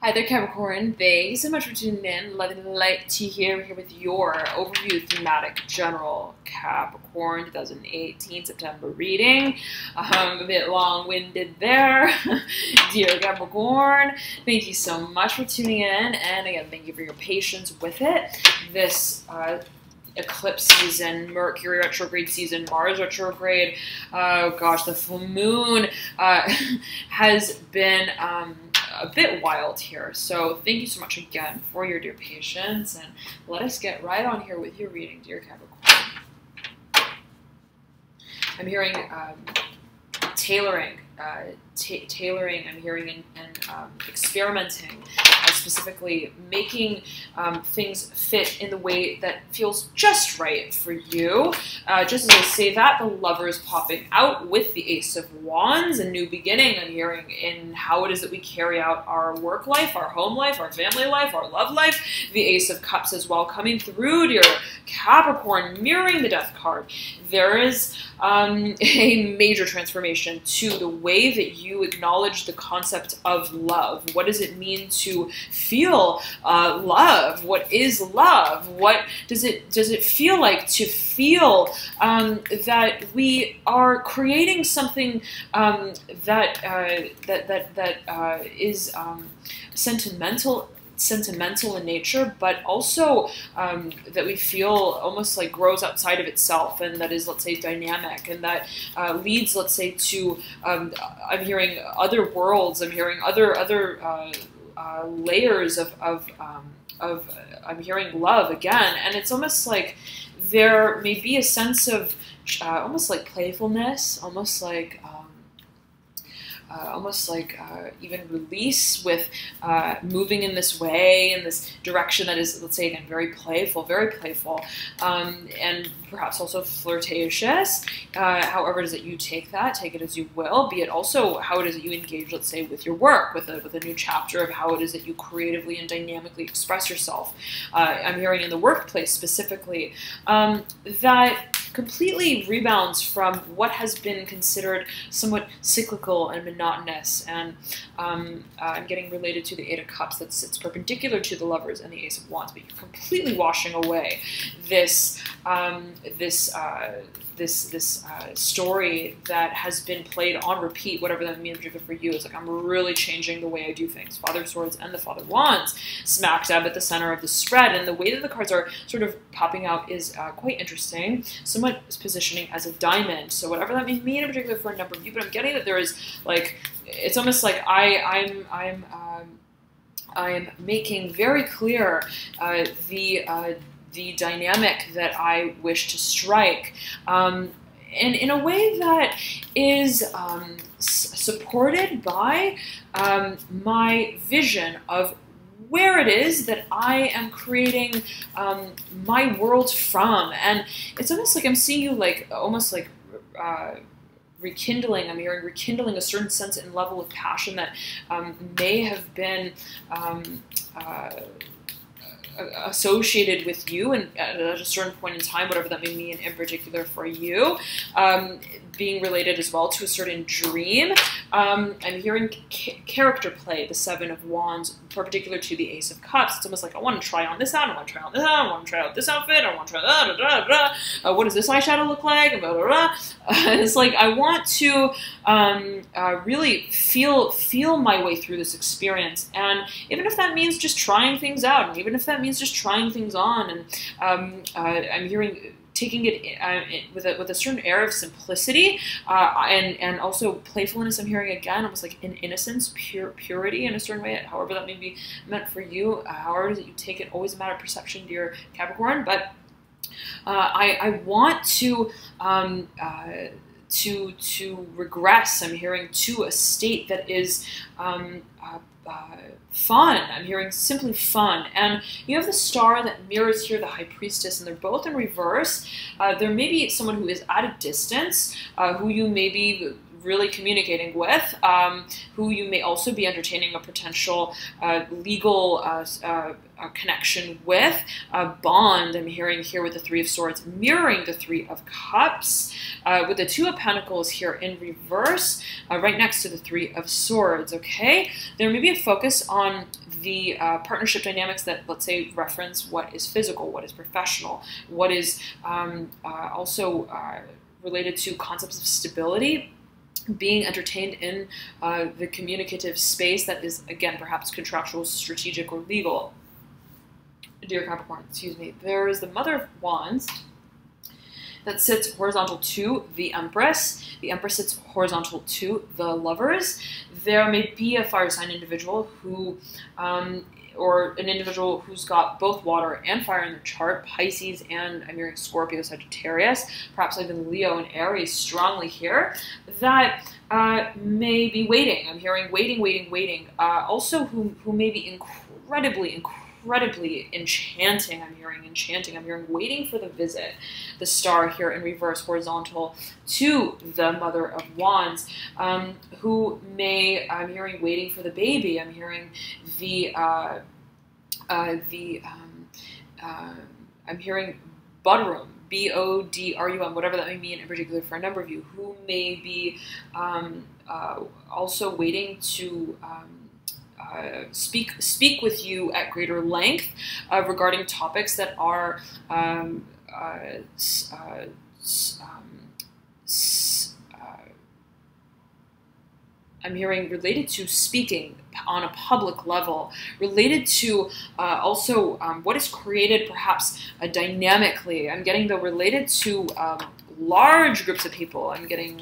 Hi there, Capricorn. Thank you so much for tuning in. Loving the light to here. We're here with your overview thematic general Capricorn 2018 September reading. A bit long-winded there, dear Capricorn. Thank you so much for tuning in, and again, thank you for your patience with it. This eclipse season, Mercury retrograde season, Mars retrograde. Oh gosh, the full moon has been a bit wild here. So thank you so much again for your dear patience, and let us get right on here with your reading, dear Capricorn. I'm hearing tailoring. Tailoring, I'm hearing, and experimenting, specifically making things fit in the way that feels just right for you. Just as I say that, the Lover is popping out with the Ace of Wands, a new beginning. I'm hearing in how it is that we carry out our work life, our home life, our family life, our love life. The Ace of Cups as well coming through, dear Capricorn, mirroring the Death card. There is a major transformation to the way that you acknowledge the concept of love. What does it mean to feel love? What is love? What does it feel like to feel that we are creating something that is sentimental in nature, but also that we feel almost like grows outside of itself, and that is, let's say, dynamic, and that leads, let's say, to I'm hearing other worlds. I'm hearing other layers of I'm hearing love again, and it's almost like there may be a sense of almost like playfulness, almost like even release with moving in this way, in this direction that is, let's say again, very playful, and perhaps also flirtatious. However it is that you take it as you will, be it also how it is that you engage, let's say, with your work, with a new chapter of how it is that you creatively and dynamically express yourself. I'm hearing in the workplace specifically that completely rebounds from what has been considered somewhat cyclical and monotonous, and I'm getting related to the Eight of Cups that sits perpendicular to the Lovers and the Ace of Wands, but you're completely washing away this story that has been played on repeat, whatever that means for you. It's like, I'm really changing the way I do things. Father of Swords and the Father of Wands smack dab at the center of the spread, and the way that the cards are sort of popping out is quite interesting. Somewhat positioning as a diamond, so whatever that may mean in particular for a number of you, but I'm getting that there is, like, it's almost like I'm making very clear the dynamic that I wish to strike, and in a way that is supported by my vision of where it is that I am creating my world from. And it's almost like I'm seeing you like almost like rekindling. I'm hearing rekindling a certain sense and level of passion that may have been associated with you, and at a certain point in time, whatever that may mean in particular for you, being related as well to a certain dream. I'm hearing character play, the Seven of Wands, perpendicular to the Ace of Cups. It's almost like, I want to try on this out, I want to try on this out, I want to try out this outfit, I want to try what does this eyeshadow look like, and blah, blah, blah. It's like, I want to really feel my way through this experience, and even if that means just trying things out, and even if that means just trying things on, and I'm hearing taking it with a certain air of simplicity, and also playfulness. I'm hearing again almost like an innocence, purity in a certain way, however that may be meant for you. However it is that you take it, always a matter of perception, dear Capricorn. But I want to regress. I'm hearing to a state that is fun. I'm hearing simply fun. And you have the Star that mirrors here the High Priestess, and they're both in reverse. There may be someone who is at a distance, who you may be really communicating with, who you may also be entertaining a potential legal connection with, a bond. I'm hearing here with the Three of Swords mirroring the Three of Cups, with the Two of Pentacles here in reverse, right next to the Three of Swords, okay? There may be a focus on the partnership dynamics that, let's say, reference what is physical, what is professional, what is also related to concepts of stability, being entertained in the communicative space that is, again, perhaps contractual, strategic, or legal. Dear Capricorn, excuse me, there is the Mother of Wands that sits horizontal to the Empress. The Empress sits horizontal to the Lovers. There may be a fire sign individual who, or an individual who's got both water and fire in their chart, Pisces and I'm hearing Scorpio, Sagittarius, perhaps even Leo and Aries strongly here, that may be waiting. I'm hearing waiting. Also who may be incredibly enchanting. I'm hearing enchanting. I'm hearing waiting for the visit. The star here in reverse, horizontal to the Mother of Wands, who may, I'm hearing waiting for the baby. I'm hearing I'm hearing Bodrum, B-O-D-R-U-M, whatever that may mean in particular for a number of you, who may be also waiting to speak with you at greater length regarding topics that are I'm hearing related to speaking on a public level, related to also what is created perhaps dynamically. I'm getting though related to large groups of people. I'm getting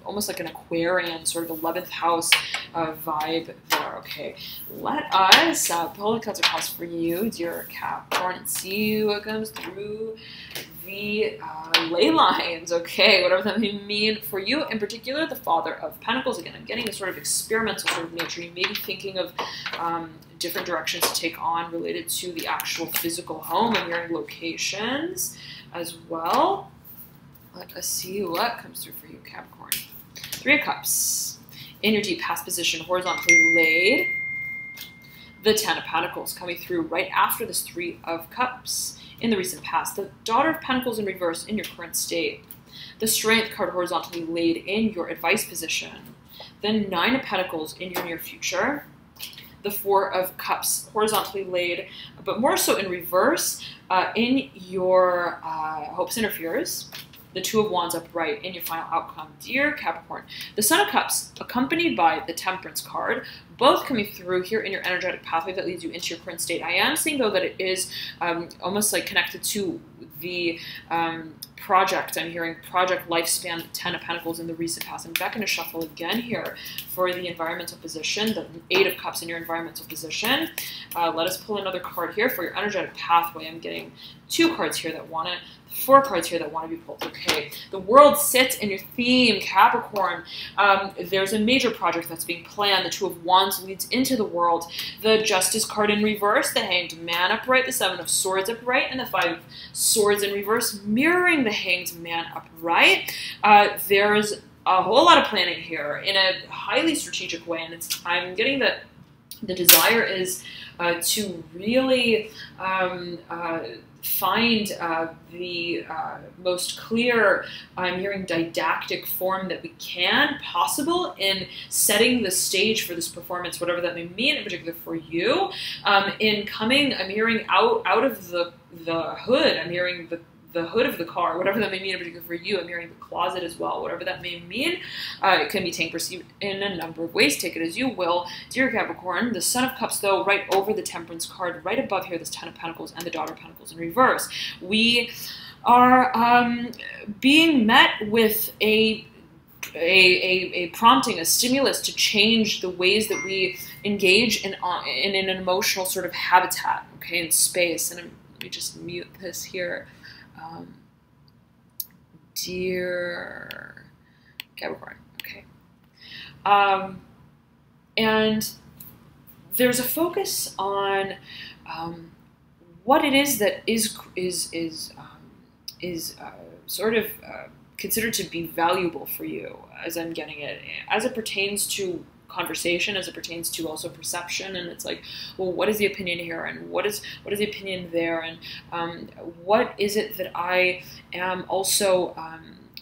almost like an Aquarian, sort of 11th house vibe there. Okay, let us pull the cards across for you, dear Capricorn, and see what comes through the ley lines. Okay, whatever that may mean for you. In particular, the Father of Pentacles. Again, I'm getting a sort of experimental sort of nature. You may be thinking of different directions to take on related to the actual physical home and your locations as well. Let us see what comes through for you, Capricorn. Three of Cups. In your deep past position, horizontally laid. The Ten of Pentacles coming through right after this Three of Cups. In the recent past, the Daughter of Pentacles in reverse in your current state. The Strength card horizontally laid in your advice position. The Nine of Pentacles in your near future. The Four of Cups horizontally laid, but more so in reverse in your hopes and fears. The Two of Wands upright in your final outcome, dear Capricorn. The Sun of Cups accompanied by the Temperance card, both coming through here in your energetic pathway that leads you into your current state. I am seeing though that it is almost like connected to the project. I'm hearing project lifespan, 10 of Pentacles in the recent past. I'm back going to shuffle again here for the environmental position, the Eight of Cups in your environmental position. Let us pull another card here for your energetic pathway. I'm getting two cards here that want to, four cards here that want to be pulled. Okay, the World sits in your theme, Capricorn. There's a major project that's being planned. The Two of Wands leads into the World. The Justice card in reverse, the Hanged Man upright, the Seven of Swords upright, and the Five of Swords in reverse, mirroring the Hanged Man upright. There's a whole lot of planning here in a highly strategic way, and I'm getting that the desire is to really find the most clear, I'm hearing didactic form that we can possible in setting the stage for this performance, whatever that may mean, in particular for you. In coming, I'm hearing out of the hood, I'm hearing the hood of the car, whatever that may mean in particular for you. I'm hearing the closet as well, whatever that may mean. It can be taken perceived in a number of ways. Take it as you will. Dear Capricorn, the Sun of Cups, though, right over the Temperance card, right above here, this Ten of Pentacles and the Daughter of Pentacles in reverse. We are being met with a prompting, a stimulus to change the ways that we engage in an emotional sort of habitat, okay, in space. And let me just mute this here. Dear Capricorn, okay. And there's a focus on what it is that is sort of considered to be valuable for you, as I'm getting it, as it pertains to conversation, as it pertains to also perception. And it's like, well, what is the opinion here, and what is the opinion there, and what is it that I am also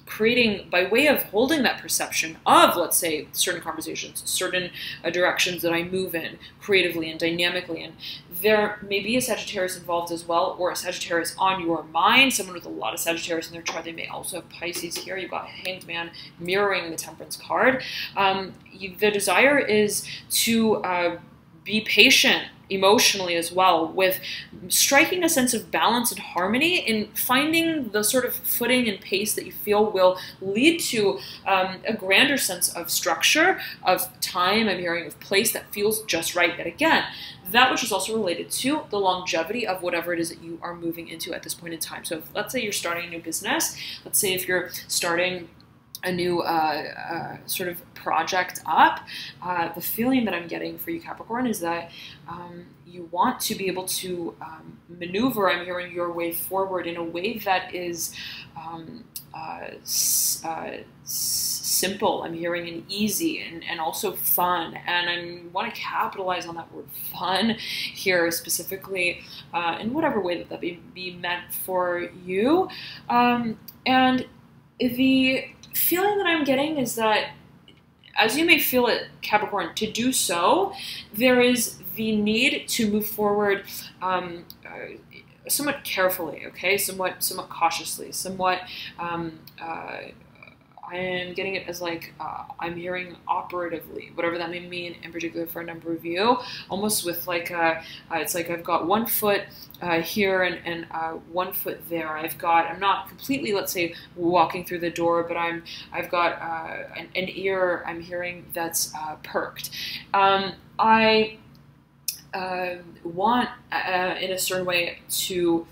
creating, by way of holding that perception of, let's say, certain conversations, certain directions that I move in creatively and dynamically. And there may be a Sagittarius involved as well, or a Sagittarius on your mind, someone with a lot of Sagittarius in their chart. They may also have Pisces here. You've got Hanged Man mirroring the Temperance card. The desire is to be patient emotionally as well, with striking a sense of balance and harmony in finding the sort of footing and pace that you feel will lead to a grander sense of structure, of time, I'm hearing of place that feels just right. Yet again, that which is also related to the longevity of whatever it is that you are moving into at this point in time. So if, let's say you're starting a new business, let's say if you're starting a new sort of project up, the feeling that I'm getting for you, Capricorn, is that you want to be able to maneuver, I'm hearing, your way forward in a way that is simple, I'm hearing, and easy, and also fun. And I want to capitalize on that word fun here specifically in whatever way that be meant for you. And the feeling that I'm getting is that, as you may feel it, Capricorn, to do so, there is the need to move forward somewhat carefully, okay, somewhat cautiously, somewhat. I am getting it as like, I'm hearing operatively, whatever that may mean in particular for a number of you, almost with like, it's like I've got 1 foot here and 1 foot there. I'm not completely, let's say, walking through the door, but I've got an ear, I'm hearing, that's perked. I want, in a certain way, to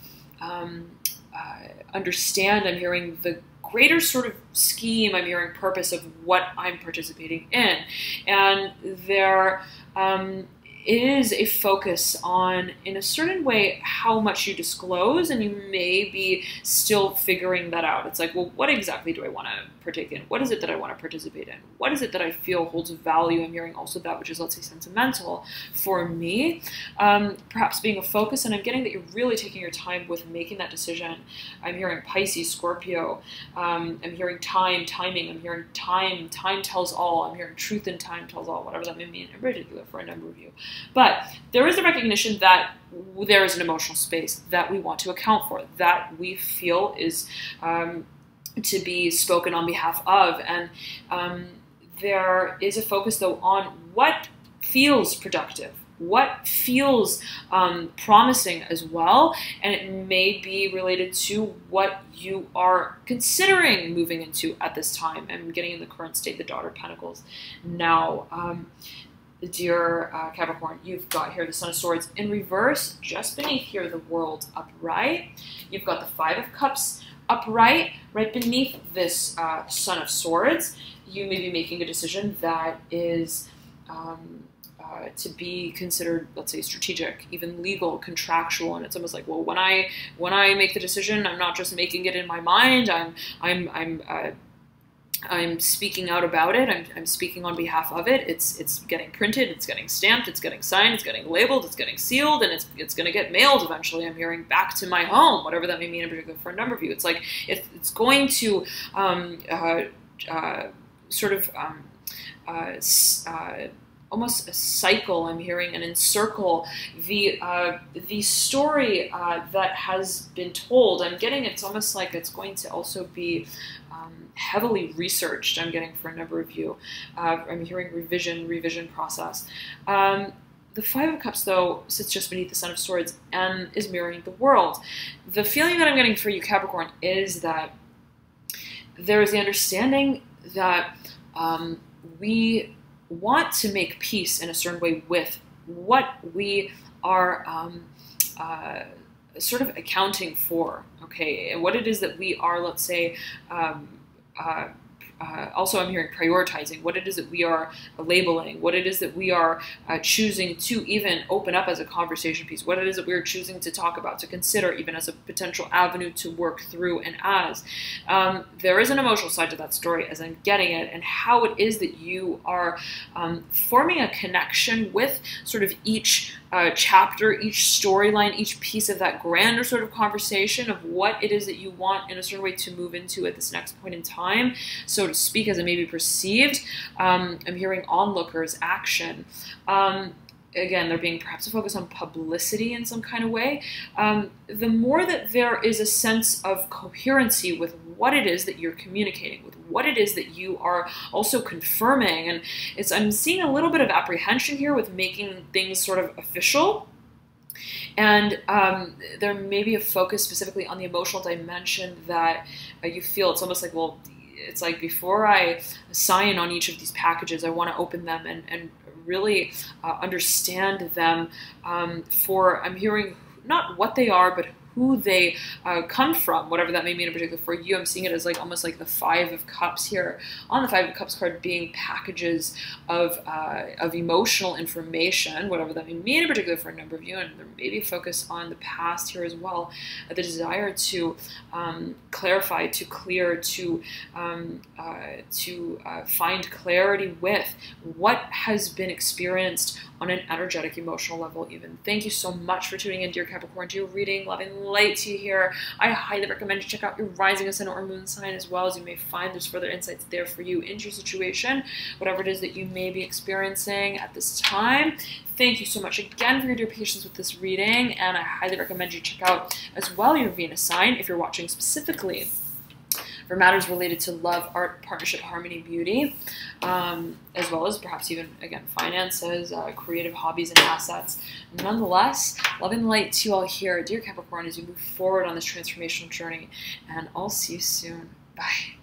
understand, I'm hearing, the greater sort of scheme, I'm hearing, purpose of what I'm participating in. And there is a focus on, in a certain way, how much you disclose, and you may be still figuring that out. It's like, well, what exactly do I want to partake in? What is it that I want to participate in? What is it that I feel holds value? I'm hearing also that which is, let's say, sentimental for me, perhaps being a focus, and I'm getting that you're really taking your time with making that decision. I'm hearing Pisces, Scorpio, I'm hearing timing, I'm hearing time tells all, I'm hearing truth and time tells all, whatever that may mean in particular for a number of you. But there is a recognition that there is an emotional space that we want to account for, that we feel is to be spoken on behalf of. And there is a focus, though, on what feels productive, what feels promising as well. And it may be related to what you are considering moving into at this time. I'm getting in the current state, the Daughter of Pentacles. Now, dear Capricorn, you've got here the Son of Swords in reverse, just beneath here the World upright. You've got the Five of Cups upright, right beneath this Son of Swords. You may be making a decision that is to be considered, let's say, strategic, even legal, contractual, and it's almost like, well, when I make the decision, I'm not just making it in my mind. I'm speaking out about it. I'm speaking on behalf of it. It's getting printed. It's getting stamped. It's getting signed. It's getting labeled. It's getting sealed, and it's going to get mailed eventually. I'm hearing back to my home, whatever that may mean in particular for a number of you. It's like it's going to sort of almost a cycle, I'm hearing, and encircle the story that has been told. I'm getting it's almost like it's going to also be heavily researched, I'm getting, for a number of you. I'm hearing revision process. The Five of Cups, though, sits just beneath the Son of Swords and is mirroring the World. The feeling that I'm getting for you, Capricorn, is that there is the understanding that we want to make peace in a certain way with what we are sort of accounting for, okay, and what it is that we are, let's say, also I'm hearing prioritizing what it is that we are labeling, what it is that we are choosing to even open up as a conversation piece, what it is that we're choosing to talk about, to consider even as a potential avenue to work through. And as there is an emotional side to that story as I'm getting it, and how it is that you are forming a connection with sort of each chapter, each storyline, each piece of that grander sort of conversation of what it is that you want in a certain way to move into at this next point in time, so to speak, as it may be perceived. I'm hearing onlookers, action. Again, there being perhaps a focus on publicity in some kind of way. The more that there is a sense of coherency with what it is that you're communicating, with what it is that you are also confirming, and I'm seeing a little bit of apprehension here with making things sort of official. And there may be a focus specifically on the emotional dimension that you feel. It's almost like, well, it's like before I sign on each of these packages, I want to open them and really understand them for, I'm hearing not what they are, but who they come from, whatever that may mean in particular for you. I'm seeing it as like almost like the Five of Cups here, on the Five of Cups card being packages of emotional information, whatever that may mean in particular for a number of you. And there may be a focus on the past here as well, the desire to clarify, to clear, to find clarity with what has been experienced on an energetic, emotional level even. Thank you so much for tuning in, dear Capricorn, to your reading. Loving light to you here. I highly recommend you check out your rising, ascendant, or moon sign as well, as you may find there's further insights there for you into your situation, whatever it is that you may be experiencing at this time. Thank you so much again for your dear patience with this reading, and I highly recommend you check out as well your Venus sign if you're watching specifically for matters related to love, art, partnership, harmony, beauty, as well as perhaps even, again, finances, creative hobbies, and assets. Nonetheless, love and light to you all here, dear Capricorn, as you move forward on this transformational journey, and I'll see you soon. Bye.